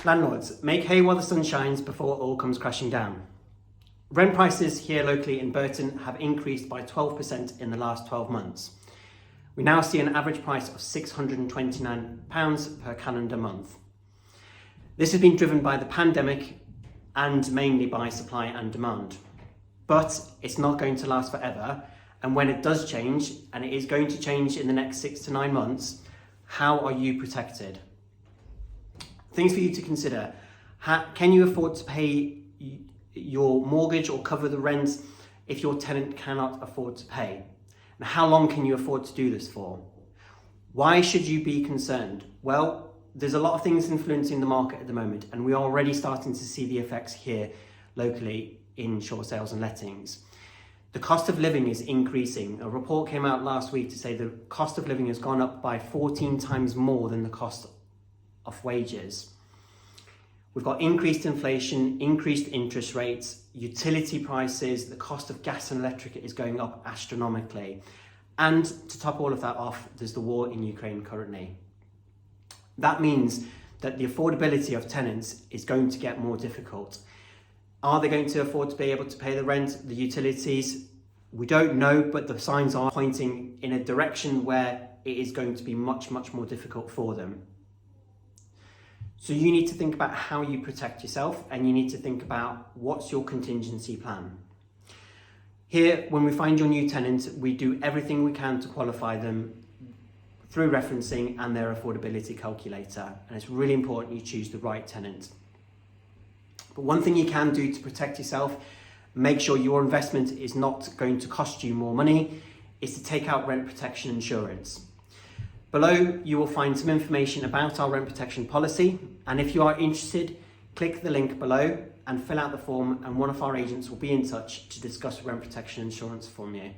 Landlords, make hay while the sun shines before it all comes crashing down. Rent prices here locally in Burton have increased by 12% in the last 12 months. We now see an average price of £629 per calendar month. This has been driven by the pandemic and mainly by supply and demand. But it's not going to last forever, and when it does change, and it is going to change in the next 6 to 9 months, how are you protected? Things for you to consider. Can you afford to pay your mortgage or cover the rent if your tenant cannot afford to pay? And how long can you afford to do this for? Why should you be concerned? Well, there's a lot of things influencing the market at the moment, and we are already starting to see the effects here locally in short sales and lettings. The cost of living is increasing. A report came out last week to say the cost of living has gone up by 14 times more than the cost of wages. We've got increased inflation, increased interest rates, utility prices, the cost of gas and electric is going up astronomically. And to top all of that off, there's the war in Ukraine currently. That means that the affordability of tenants is going to get more difficult. Are they going to afford to be able to pay the rent, the utilities? We don't know, but the signs are pointing in a direction where it is going to be much, much more difficult for them. So you need to think about how you protect yourself, and you need to think about what's your contingency plan. Here, when we find your new tenant, we do everything we can to qualify them through referencing and their affordability calculator. And it's really important you choose the right tenant. But one thing you can do to protect yourself, make sure your investment is not going to cost you more money, is to take out rent protection insurance. Below, you will find some information about our rent protection policy, and if you are interested, click the link below and fill out the form, and one of our agents will be in touch to discuss rent protection insurance for you.